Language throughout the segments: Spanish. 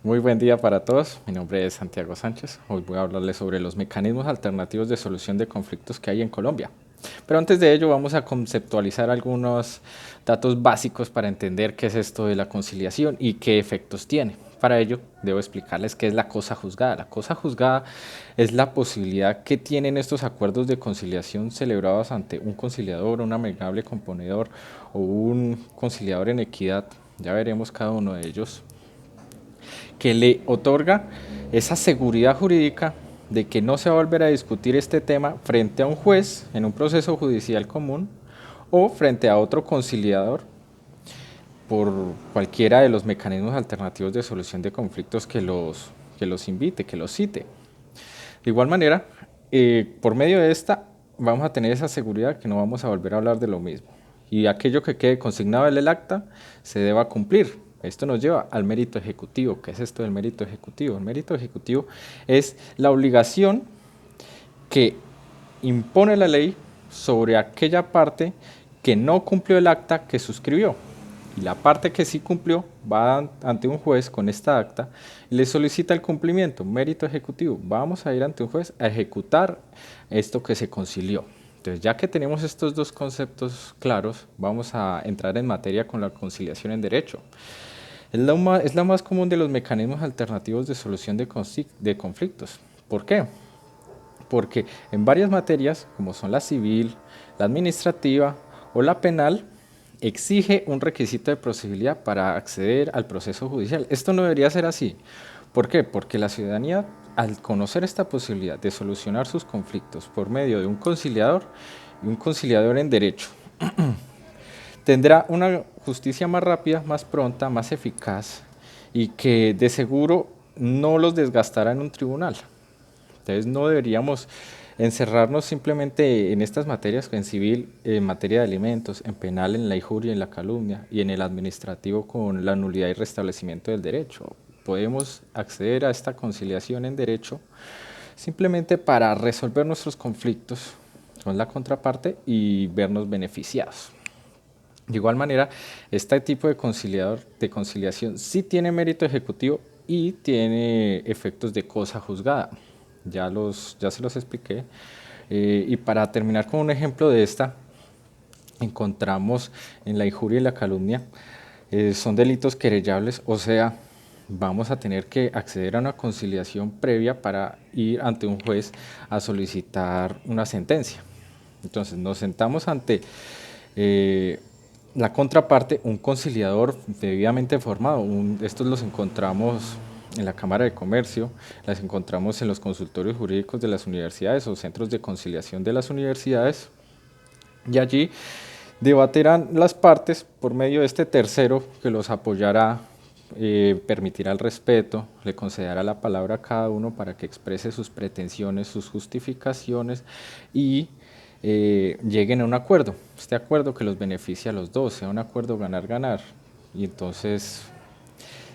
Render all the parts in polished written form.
Muy buen día para todos. Mi nombre es Santiago Sánchez. Hoy voy a hablarles sobre los mecanismos alternativos de solución de conflictos que hay en Colombia. Pero antes de ello vamos a conceptualizar algunos datos básicos para entender qué es esto de la conciliación y qué efectos tiene. Para ello debo explicarles qué es la cosa juzgada. La cosa juzgada es la posibilidad que tienen estos acuerdos de conciliación celebrados ante un conciliador, un amigable componedor o un conciliador en equidad. Ya veremos cada uno de ellos que le otorga esa seguridad jurídica de que no se va a volver a discutir este tema frente a un juez en un proceso judicial común o frente a otro conciliador por cualquiera de los mecanismos alternativos de solución de conflictos que los invite, que los cite. De igual manera, por medio de esta vamos a tener esa seguridad que no vamos a volver a hablar de lo mismo. Y aquello que quede consignado en el acta se deba cumplir. Esto nos lleva al mérito ejecutivo. ¿Qué es esto del mérito ejecutivo? El mérito ejecutivo es la obligación que impone la ley sobre aquella parte que no cumplió el acta que suscribió. Y la parte que sí cumplió va ante un juez con esta acta y le solicita el cumplimiento, mérito ejecutivo. Vamos a ir ante un juez a ejecutar esto que se concilió. Entonces, ya que tenemos estos dos conceptos claros, vamos a entrar en materia con la conciliación en derecho. Es la más común de los mecanismos alternativos de solución de conflictos. ¿Por qué? Porque en varias materias, como son la civil, la administrativa o la penal, exige un requisito de procedibilidad para acceder al proceso judicial. Esto no debería ser así. ¿Por qué? Porque la ciudadanía, al conocer esta posibilidad de solucionar sus conflictos por medio de un conciliador y un conciliador en derecho, tendrá una justicia más rápida, más pronta, más eficaz y que de seguro no los desgastará en un tribunal. Entonces no deberíamos encerrarnos simplemente en estas materias, en civil, en materia de alimentos, en penal, en la injuria, en la calumnia y en el administrativo con la nulidad y restablecimiento del derecho. Podemos acceder a esta conciliación en derecho simplemente para resolver nuestros conflictos con la contraparte y vernos beneficiados. De igual manera, este tipo de conciliación sí tiene mérito ejecutivo y tiene efectos de cosa juzgada. Ya se los expliqué. Y para terminar con un ejemplo de esta, encontramos en la injuria y la calumnia, son delitos querellables, o sea, vamos a tener que acceder a una conciliación previa para ir ante un juez a solicitar una sentencia. Entonces nos sentamos ante la contraparte, un conciliador debidamente formado. Estos los encontramos en la Cámara de Comercio, las encontramos en los consultorios jurídicos de las universidades o centros de conciliación de las universidades, y allí debatirán las partes por medio de este tercero que los apoyará, permitirá el respeto, le concederá la palabra a cada uno para que exprese sus pretensiones, sus justificaciones y lleguen a un acuerdo. Este acuerdo que los beneficie a los dos, sea un acuerdo ganar-ganar. Y entonces,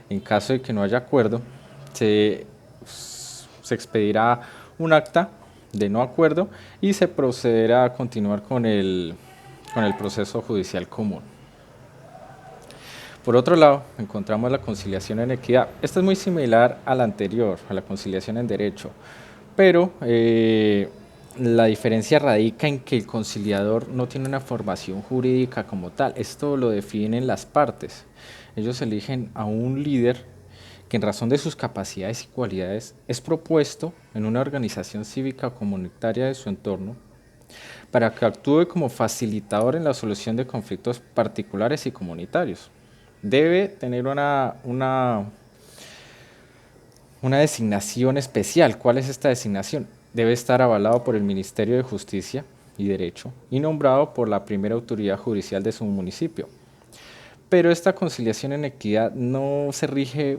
en caso de que no haya acuerdo, se, se expedirá un acta de no acuerdo y se procederá a continuar con el proceso judicial común. Por otro lado, encontramos la conciliación en equidad. Esta es muy similar a la anterior, a la conciliación en derecho, pero la diferencia radica en que el conciliador no tiene una formación jurídica como tal. Esto lo definen las partes. Ellos eligen a un líder que en razón de sus capacidades y cualidades es propuesto en una organización cívica o comunitaria de su entorno para que actúe como facilitador en la solución de conflictos particulares y comunitarios. Debe tener una designación especial. ¿Cuál es esta designación? Debe estar avalado por el Ministerio de Justicia y Derecho y nombrado por la primera autoridad judicial de su municipio. Pero esta conciliación en equidad no se rige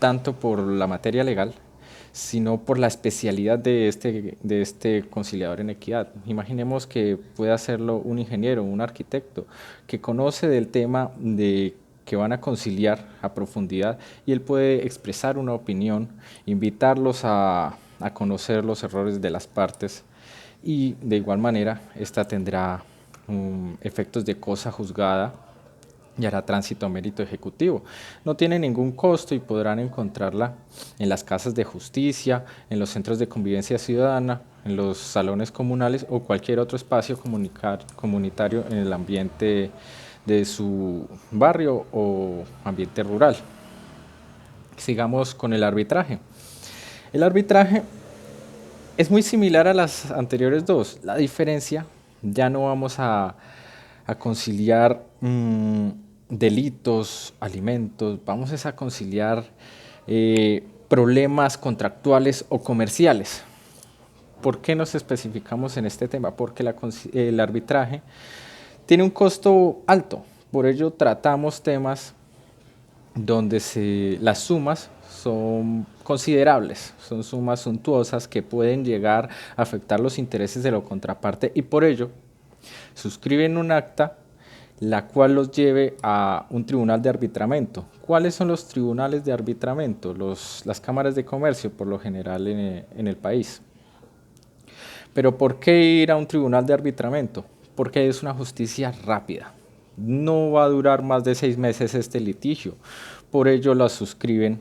tanto por la materia legal, sino por la especialidad de este conciliador en equidad. Imaginemos que puede hacerlo un ingeniero, un arquitecto, que conoce del tema de que van a conciliar a profundidad y él puede expresar una opinión, invitarlos a conocer los errores de las partes y de igual manera esta tendrá efectos de cosa juzgada y hará tránsito a mérito ejecutivo. No tiene ningún costo y podrán encontrarla en las casas de justicia, en los centros de convivencia ciudadana, en los salones comunales o cualquier otro espacio comunitario en el ambiente de su barrio o ambiente rural. Sigamos con el arbitraje. El arbitraje es muy similar a las anteriores dos. La diferencia, ya no vamos a conciliar delitos, alimentos, vamos a conciliar problemas contractuales o comerciales. ¿Por qué nos especificamos en este tema? Porque el arbitraje tiene un costo alto, por ello tratamos temas donde las sumas son considerables, son sumas suntuosas que pueden llegar a afectar los intereses de la contraparte y por ello suscriben un acta la cual los lleve a un tribunal de arbitramiento. ¿Cuáles son los tribunales de arbitramiento? Las cámaras de comercio, por lo general en el país. Pero ¿por qué ir a un tribunal de arbitramiento? Porque es una justicia rápida. No va a durar más de 6 meses este litigio. Por ello la suscriben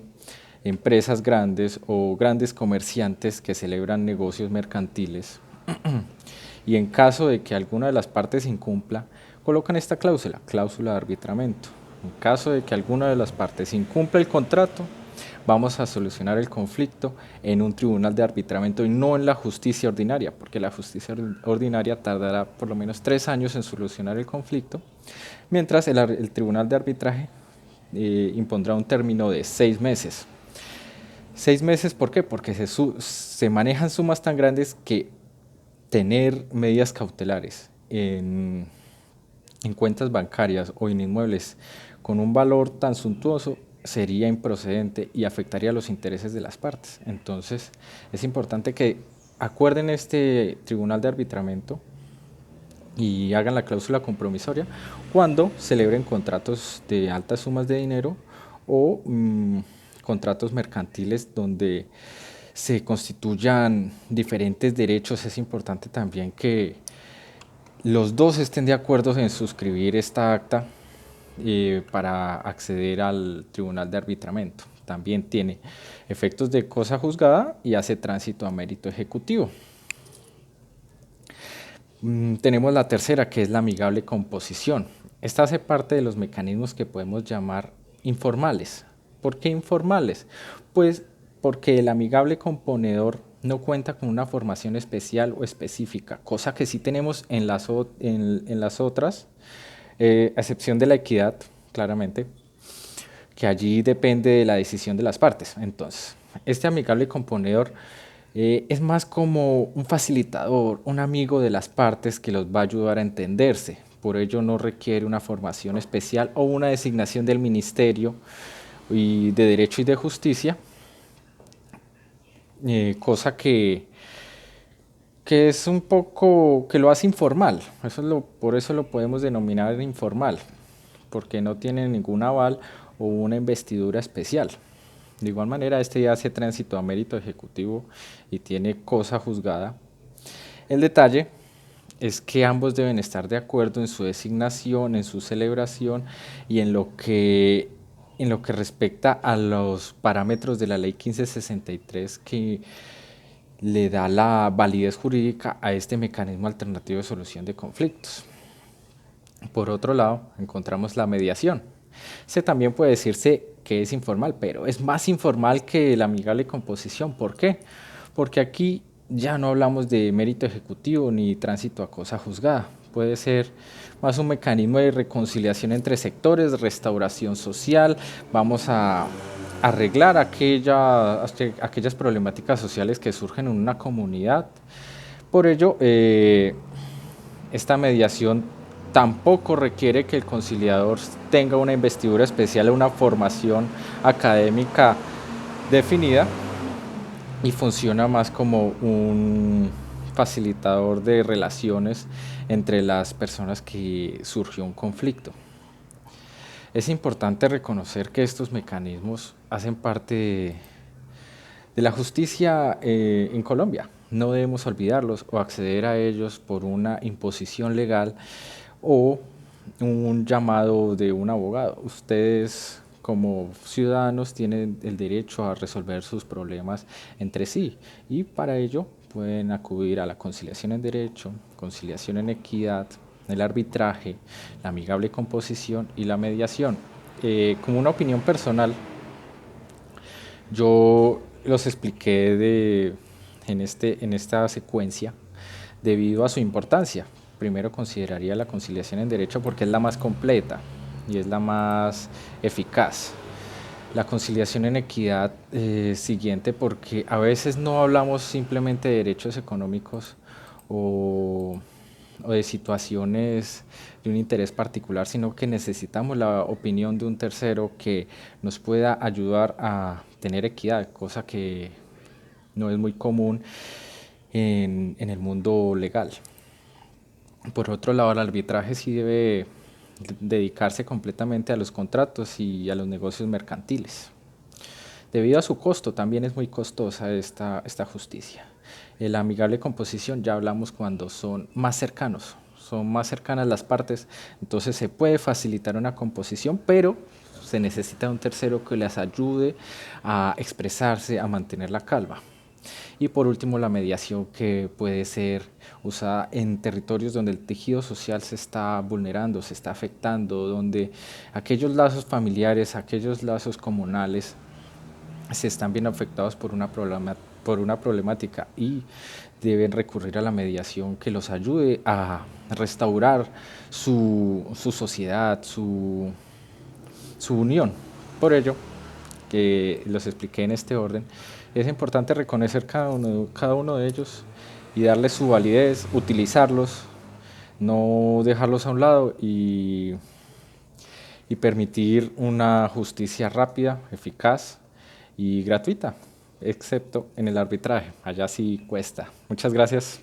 empresas grandes o grandes comerciantes que celebran negocios mercantiles. Y en caso de que alguna de las partes incumpla, colocan esta cláusula de arbitramiento. En caso de que alguna de las partes incumpla el contrato, vamos a solucionar el conflicto en un tribunal de arbitramiento y no en la justicia ordinaria, porque la justicia ordinaria tardará por lo menos 3 años en solucionar el conflicto, mientras el tribunal de arbitraje impondrá un término de 6 meses. 6 meses, ¿por qué? Porque se manejan sumas tan grandes que tener medidas cautelares en cuentas bancarias o en inmuebles con un valor tan suntuoso sería improcedente y afectaría los intereses de las partes. Entonces, es importante que acuerden este tribunal de arbitramiento y hagan la cláusula compromisoria cuando celebren contratos de altas sumas de dinero o contratos mercantiles donde se constituyan diferentes derechos. Es importante también que los dos estén de acuerdo en suscribir esta acta para acceder al tribunal de arbitramiento. También tiene efectos de cosa juzgada y hace tránsito a mérito ejecutivo. Tenemos la tercera, que es la amigable composición. Esta hace parte de los mecanismos que podemos llamar informales. ¿Por qué informales? Pues porque el amigable componedor no cuenta con una formación especial o específica, cosa que sí tenemos en las otras, a excepción de la equidad, claramente, que allí depende de la decisión de las partes. Entonces, este amigable componedor es más como un facilitador, un amigo de las partes que los va a ayudar a entenderse. Por ello no requiere una formación especial o una designación del Ministerio de Derecho y de Justicia, cosa que es un poco, que lo hace informal. Por eso lo podemos denominar informal, porque no tiene ningún aval o una investidura especial. De igual manera, este ya hace tránsito a mérito ejecutivo y tiene cosa juzgada. El detalle es que ambos deben estar de acuerdo en su designación, en su celebración y en lo que respecta a los parámetros de la Ley 1563 que le da la validez jurídica a este mecanismo alternativo de solución de conflictos. Por otro lado, encontramos la mediación. También puede decirse que es informal, pero es más informal que la amigable composición. ¿Por qué? Porque aquí ya no hablamos de mérito ejecutivo ni tránsito a cosa juzgada. Puede ser más un mecanismo de reconciliación entre sectores, restauración social. Vamos a arreglar aquellas problemáticas sociales que surgen en una comunidad. Por ello, esta mediación tampoco requiere que el conciliador tenga una investidura especial o una formación académica definida y funciona más como un facilitador de relaciones entre las personas que surgió un conflicto. Es importante reconocer que estos mecanismos hacen parte de la justicia en Colombia. No debemos olvidarlos o acceder a ellos por una imposición legal o un llamado de un abogado. Ustedes como ciudadanos tienen el derecho a resolver sus problemas entre sí y para ello pueden acudir a la conciliación en derecho, conciliación en equidad, el arbitraje, la amigable composición y la mediación. Como una opinión personal, yo los expliqué en esta secuencia debido a su importancia. Primero consideraría la conciliación en derecho porque es la más completa y es la más eficaz. La conciliación en equidad siguiente porque a veces no hablamos simplemente de derechos económicos o, o de situaciones de un interés particular, sino que necesitamos la opinión de un tercero que nos pueda ayudar a tener equidad, cosa que no es muy común en el mundo legal. Por otro lado, el arbitraje sí debe dedicarse completamente a los contratos y a los negocios mercantiles. Debido a su costo, también es muy costosa esta justicia. La amigable composición ya hablamos cuando son más cercanos, son más cercanas las partes, entonces se puede facilitar una composición, pero se necesita un tercero que les ayude a expresarse, a mantener la calma. Y por último, la mediación que puede ser usada en territorios donde el tejido social se está vulnerando, se está afectando, donde aquellos lazos familiares, aquellos lazos comunales se están bien afectados por una problemática y deben recurrir a la mediación que los ayude a restaurar su sociedad, su unión. Por ello, que los expliqué en este orden, es importante reconocer cada uno de ellos y darles su validez, utilizarlos, no dejarlos a un lado y permitir una justicia rápida, eficaz y gratuita, excepto en el arbitraje. Allá sí cuesta. Muchas gracias.